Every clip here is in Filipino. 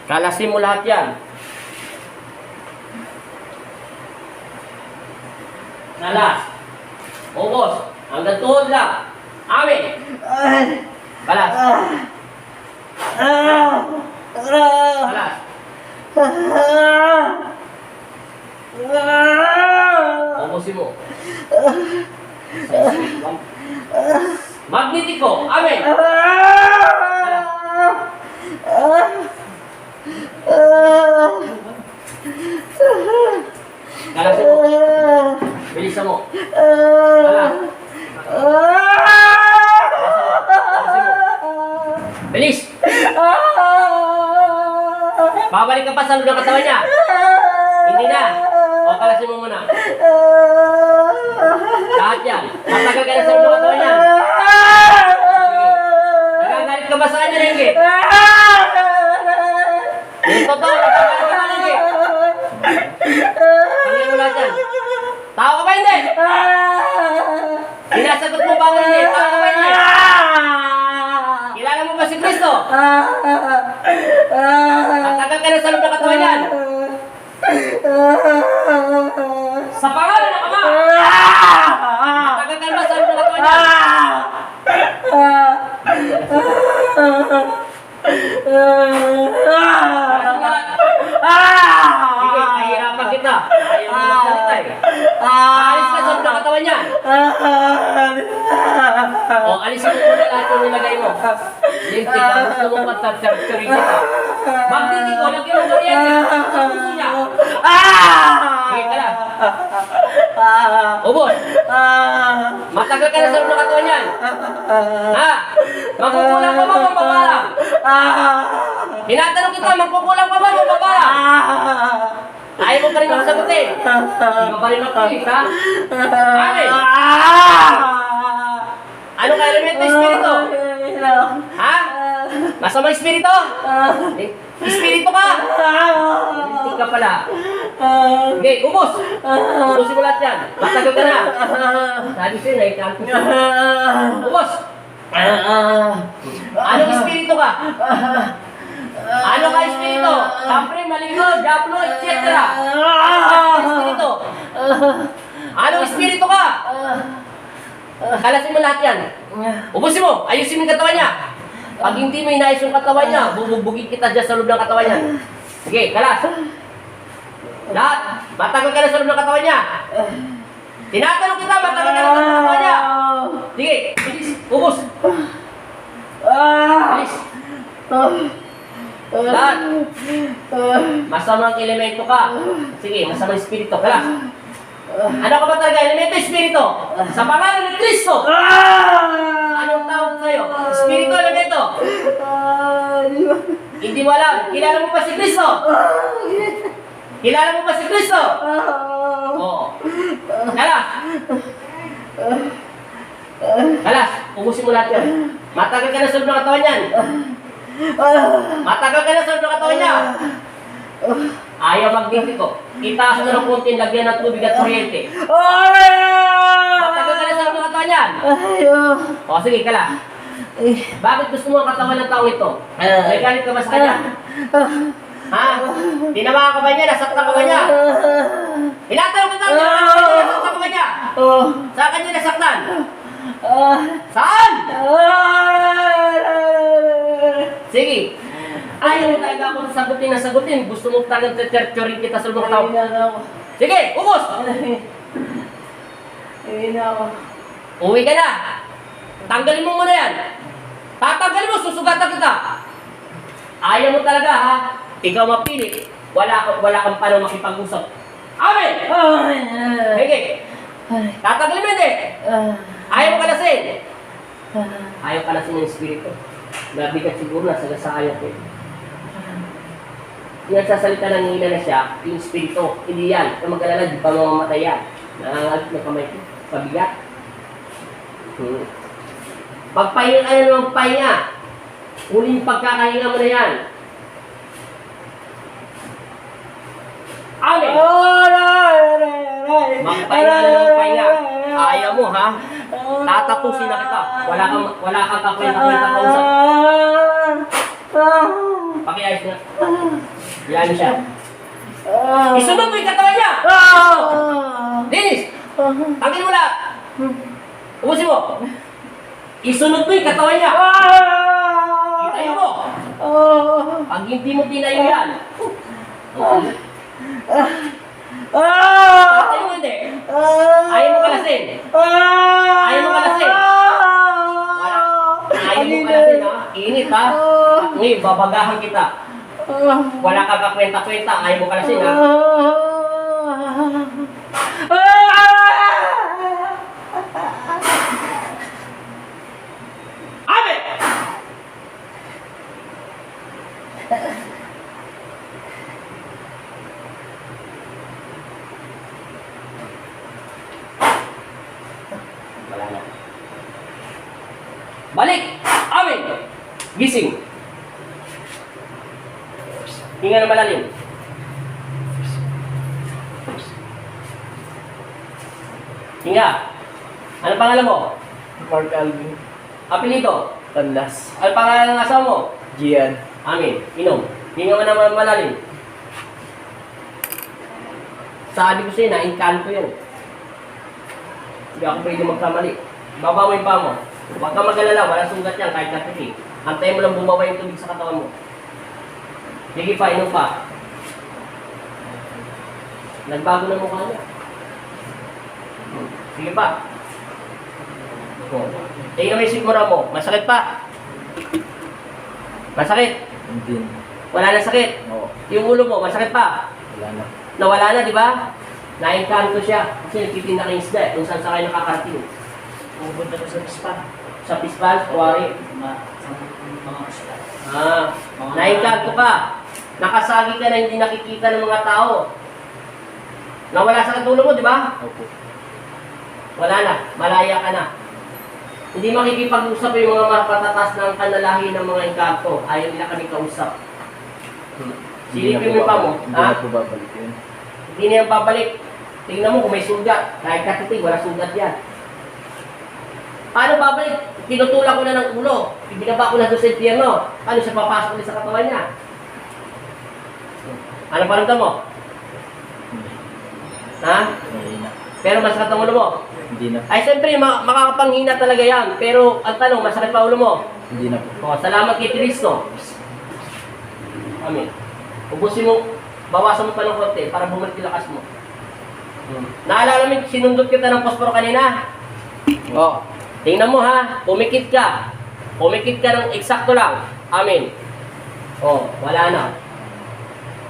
Kalasin mo lahat yan. Nalas. Ubos. Hanggang tuhod lang. Amin. Kalas. Kalas. Ubusin mo. Magnetiko. Amin. Kalasin mo. Bilisan mo. Kalas. Bilis! Babalik ka pa sa loob ng katawan niya. Hindi na. O, kalasin mo muna. Lahat yan. Matagal ka na sa loob ng katawan niya. Nagagalit ka ba sa kanya, Rengi? Ito to, nagagalit ka ba, Rengi? Pangyan mo lahat yan. Tao ka ba hindi? Sinasagot mo ba ako hindi? Tao ka ba hindi? Kilala mo ba si Kristo? Matagal ka na sa loob ng katawan yan. Sa pangalan ng Ama. Matagal ka na sa loob ng katawan yan. Sige, kahirapan kita. Ayaw mo magsalita eh. Alis ka sa loob ng katawan yan. O, alisin mo muna lahat yung nilagay mo. Lintik ka, gusto mo patatagturin kita. Magnetiko, lagyan mo kuryente. Sa puso niya. Sige ka lang. Ubos. Matagal ka na sa loob ng katawan yan. Ha? Magkukulang pa ba o mababalang? Tinatanong kita, magkukulang pa ba o mababalang? Ayaw mo pa rin makasagutin. Hindi mo pa rin makinig, ha? Amin. Ano ka elemento espiritu? Ha? Masama espiritu? Espiritu ka? Hindi ka pala. Okay, ubos. Ubusin mo lahat yan. Matagal ka na. Sabi sa'yo, naikampo siya. Ubos. Anong espiritu ka? Ano ka espiritu? Kapre, maligno, diablo, etc. Anong espiritu? Anong espiritu ka? Kalasin mo lahat yan. Ubusin mo. Ayusin mo yung katawan niya. Pag hindi mo inayos yung katawan niya, bubugbugin kita dyan sa loob ng katawan niya. Sige, kalas. Lahat. Matagal ka na sa loob ng katawan niya. Tinatanong kita, matagal ka na sa loob ng katawan niya. Sige, bilis. Ubus. Bilis. Lahat. Masamang elemento ka. Sige, masamang espiritu. Kalas. Ano ka ba talaga? Elemento espiritu. Sa pangalan ni Kristo. Anong tawag sa'yo? Espiritu, elemento. Hindi mo alam. Kilala mo ba si Kristo? Kilala mo ba si Kristo? Oo. Kalas. Kalas. Ubusin mo lahat yan. Matagal ka na sa loob ng katawan yan. Matagal ka na sa loob ng katawan niya. Ayaw magnetiko. Itaas mo ng konti, lagyan ng tubig at kuryente. Matagal ka na sa loob ng katawan yan. O, sige ka lang. Bakit gusto mo ang katawan ng taong ito? May galit ka ba sa kanya? Ha? Tinamaan ka ba niya? Nasaktan ka ba niya? Inatanong ka tayo, nasaktan ka ba niya? Saan ka niya nasaktan? Saan? Sige. Ayaw mo talaga ako sagutin na sagutin. Gusto mo talagang terturin kita sa loob ng tao. Sige, ubos! Uwi ka na. Tanggalin mo muna yan. Tatanggalin mo, susugatan kita. Ayaw mo talaga, ha? Ikaw mapili. Wala kang paano makipag-usap. Amen! Sige. Tatanggalin mo hindi. Ayaw mo kalasin. Ayaw kalasin ng espiritu. Nabigat siguro na sa gasaya ko. Nagsasalita ng hila na siya, yung espiritu. Hindi yan. Kung mag-alala, di pa mamamatay yan. Nangangalit na kamay ko. Pabigat. Pagpahinga ka na ng pahinga. Huling pagkakahinga mo na yan. Amen! Magpahinga na ng pahinga. Ayaw mo, ha? Tatapusin na kita. Wala kang kakwenta-kwenta kausap. Pakiayos nga. Yan siya. Isunod mo yung katawan niya! Dennis! Tangin mo lahat! Ubusin mo! Isunod mo yung katawan niya! Itayo mo! Pag hindi mo tinayo yan, tayo mo hindi. Ayaw mo kalasin. Ayaw mo kalasin. Ayaw mo kalasin ha. Init ha. Ngayon, babagahan kita. Wala ka kakwenta-kwenta. Ayaw mo kalasin ha. Amen! Wala na. Balik! Amen! Gising! Hinga na malalim. Hinga! Ano pangalan mo? Mark Alvin. Apelido? Tanlas. Ano pangalan ng asawa mo? Gian. Amen. Inom. Hinga mo naman malalim. Sabi ko sa'yo, na-inkanto yan. Hindi ako pwede magkamali. Baba mo yung paa mo. Huwag ka mag-alala, walang sugat yan kahit kapiti. Antayin mo lang bumawa yung tubig sa katawan mo. Sige pa, inom pa. Nagbago na mukha niya. Sige pa. Tingnan mo yung sikmura mo. Masakit pa. Masakit. Hindi. Wala na sakit. Oo. Yung ulo mo, masakit pa. Wala na. Nawala na, di ba? Na-encanto siya. Kasi nagtitinda kayo isda kung saan sa kayo nakakarating. Pupunta ko sa pispan. Sa Pispan, Kuwari. Mga pispan. Na-encanto ka. Nakasagi ka na hindi nakikita ng mga tao. Nawala sa ulo mo, di ba? Opo. Wala na. Malaya ka na. Hindi makikipag-usap yung mga mapatatas ng kanalahi ng mga engkanto. Ayaw nila kami kausap. Silipin mo pa mo. Hindi Ha? na po babalik yun. Hindi na yan babalik. Tingnan mo kung may sugat. Kahit katitig, wala sugat yan. Paano babalik? Tinutulak ko na ng ulo. Ibinaba ko na doon sa impyerno. Paano siya papasok ulit sa katawan niya? Ano paramdam mo? Ha? Hindi na. Pero masakit ang ulo mo? Hindi na. Ay, siyempre, makakapanghina talaga yan. Pero, ang tanong, masakit pa ulo mo? Hindi na po. O, salamat kay Kristo. Amen. Ubusin mo, bawasan mo pa ng konti para bumalik yung lakas mo. Naalala mo, sinundot kita ng posporo kanina? Oo. Tingnan mo ha, pumikit ka. Pumikit ka ng eksakto lang. Amen. O, wala na.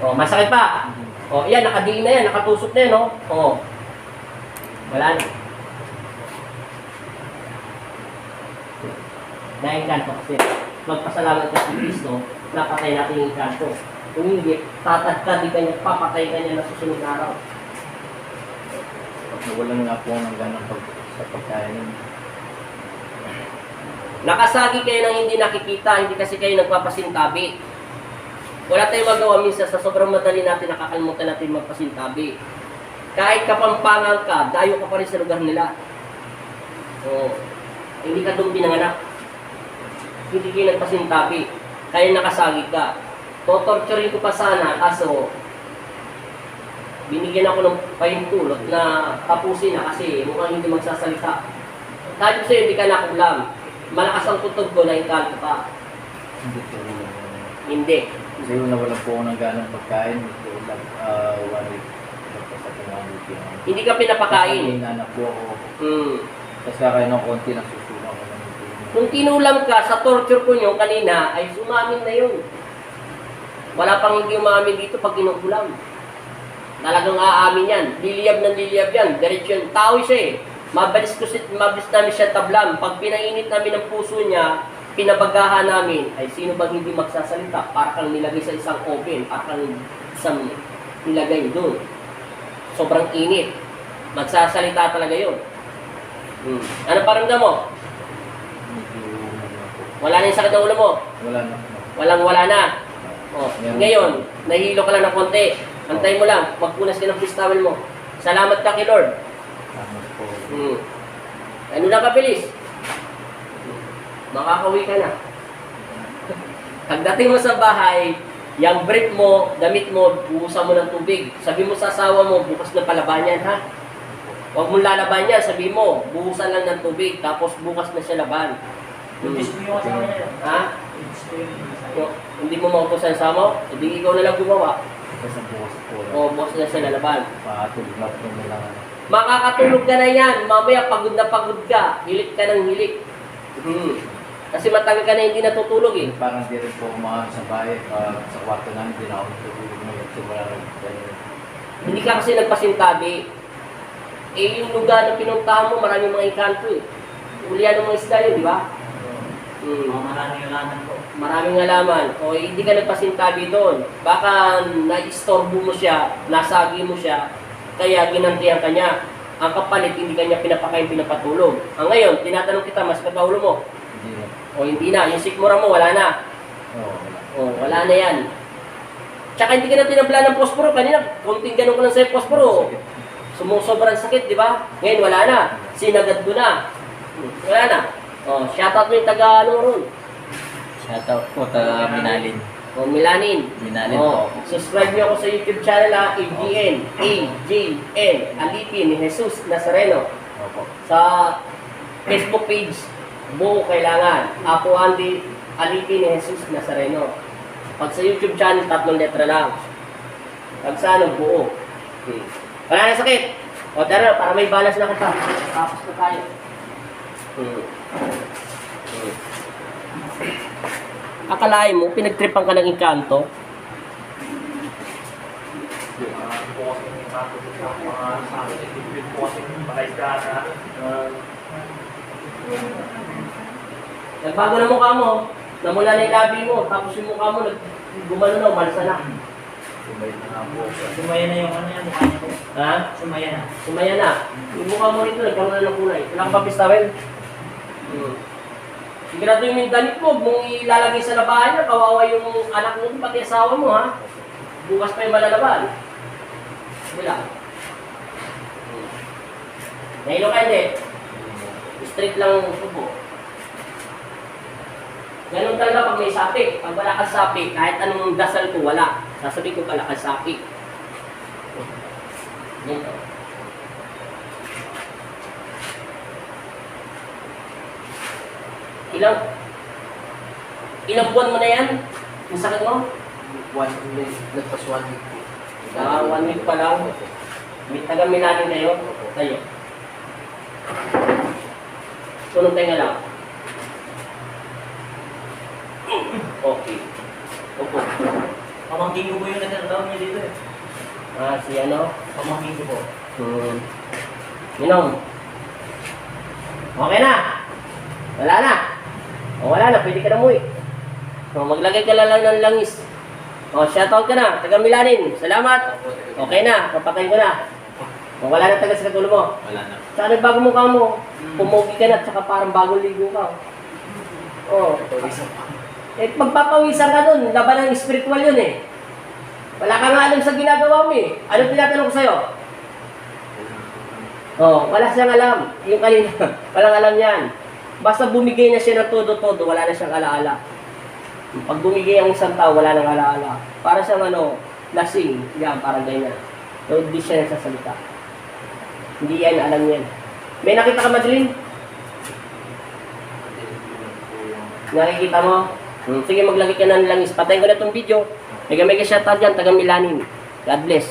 O, masakit pa. O, yan, nakadiin na yan, nakatusok na yan, no? O, wala na. Na-engkanto kasi. Magpasalamat ka sa Kristo, napatay natin yung engkanto. Kung hindi, tatagkad ka niya, papatay ka niya na susunod na araw. Pag nawalan nga po ng ganang sa pagkain. Nakasagi kayo ng hindi nakikita, hindi kasi kayo nagpapasintabi. Wala tayong magawa minsan sa sobrang madali natin, nakakalimutan natin magpasintabi. Kahit kapampangan ka, dayo ka pa rin sa lugar nila. So, hindi ka doon pinanganak. Hindi kayo nagpasintabi. Kaya nakasagi ka. Totorturin ko pa sana, kaso binigyan ako ng pahintulot na tapusin na kasi mukhang hindi magsasalita. Kahit ko sa'yo, hindi ka nakulam. Malakas ang tutog ko na engkanto ka. Hindi po. Hindi. Kasi nawalan po ako ng ganang pagkain. Ito lang, 1 week. Tapos sa 1 week yun. Hindi ka pinapakain. Kasi anak po ako. Tapos kakain ng konti lang susulang ko ng ito. Kung kinulam ka sa torture ko nyo kanina, ay sumamin na yun. Wala pang hindi umamin dito pag kinukulam. Talagang aamin yan. Liliyab ng liliyab yan. Diretso yung tao siya eh. Mabilis namin siya tablam. Pag pinainit namin ang puso niya, pinabagahan namin, ay sino bang hindi magsasalita? Para kang nilagay sa isang oven, para kang isang nilagay doon. Sobrang init. Magsasalita talaga yun. Ano paramdam mo? Wala na yung sakit ng ulo mo? Wala na. Wala na. Oh, ngayon, nahihilo ka lang ng konti. Antay mo lang, magpunas ka ng fish towel mo. Salamat ka kay Lord. Tama po. Ano na kabilis? Makakauwi ka na. Pagdating mo sa bahay, yung brief mo, damit mo, buhusan mo ng tubig. Sabi mo sa asawa mo, bukas na palaban yan, ha? Huwag mong lalaban yan, sabi mo, buhusan lang ng tubig, tapos bukas na siya laban. Imbis mo yung asawa niya. Ha? Imbis mo yung asawa. Hindi mo mautosan sa mo, hindi ikaw na lang gumawa. Kasi bukas po lang. O, bukas na siya lalaban. Patulog na po nila. Makakatulog ka na yan, mamaya pagod na pagod ka, hilik ka ng hilik. Kasi matagal ka na hindi natutulog eh. Parang di rin po kumahan sa bahay. Sa kwarto namin, hindi na ako natulog ngayon. Simula rin tayo. Hindi ka kasi nagpasintabi. Eh, yung lugar na pinuntahan mo, maraming mga engkanto eh. Ulian ng mga isda yun, di ba? Maraming yung laman ko. Maraming alaman. O hindi ka nagpasintabi doon. Baka na-istorbo mo siya, nasagi mo siya, kaya ginantihan ka niya. Ang kapalit, hindi ka niya pinapakain, pinapatulog. Ang ngayon, tinatanong kita, mas kataulo mo. Hindi na. O hindi na, yung sikmura mo, wala na. Oo, wala. O, wala na yan. Tsaka hindi ka na tinabla ng posporo. Kanina, konting ganun ko lang sa'yo posporo. Sumusobrang sakit, di ba? Ngayon, wala na. Sinagad ko na. Wala na. O, shoutout mo yung taga ano ron. Shoutout po ta Minalin. O, Milanin. Minalin O, po. subscribe niyo ako sa YouTube channel ha. AJN. Alipin ni Jesus Nazareno. Opo. Sa Facebook page, Buo Kailangan. Ako Andy Alipin ni Jesus Nazareno. Pag sa YouTube channel, 3 letra lang. Pag sa ano, Buo. Wala na sakit. O tara, para may balance na kita. Tapos na tayo. Akalain mo, pinagtripan ka ng engkanto? Nagbago na mukha mo. Namula na yung labi mo. Tapos yung mukha mo, gumano na, umalsa na. Sumay na nga po. Sumaya na yung ano yan, mukha niya ko. Ha? Sumaya na. Sumaya na. Yung mukha mo rito, nagkaroon na ng kulay. Wala kang papistawin. Sigurado yung damit mo, mong ilalagay sa labahan niya, kawawa yung anak mo, pati asawa mo, ha? Bukas pa yung malalaban. Wala. Nahilo ka hindi. Straight lang ang subo. Ganun talaga pag may sapi. Pag wala kang sapi, kahit anong dasal ko, wala. Sasabihin ko pala kang sapi. Ganito. Ilang buwan mo na yan? Yung sakit mo? 1 week. Nagpas 1 week po. 1 week pa lang. May taga-Milanin kayo? Tayo. Sunod tayo nga lang. Okay. Opo. Pamangkin ko po yung nagkakaroon niya dito eh. Si ano? Pamangkin ko po. Minom. Okay na. Wala na. O wala na, pwede ka na umuwi. O, maglagay ka lang ng langis. O, shoutout ka na, taga Milanin. Salamat. Okay na, papatayin ko na. O, wala na taga sa katulo mo. Wala na. Tsaka bago mukha mo, pumugi ka na, tsaka parang bagong ligo ka. O, magpapawisan ka dun, laban ng spiritual yun eh. Wala ka nga alam sa ginagawa mo eh. Ano tinatanong ko sa'yo? Oh, wala siyang alam. Yung kanina, walang alam yan. Basta bumigay na siya ng todo-todo, wala na siyang alaala. Pag bumigay ang isang tao, wala nang alaala. Para siyang lasing. Yan, parang ganyan. So, hindi siya nagsasalita. Hindi yan, alam yan. May nakita ka, Madeline? Nakikita mo? Sige, maglagay ka ng langis. Patayin ko na itong video. May shoutout dyan, taga Milanin. God bless.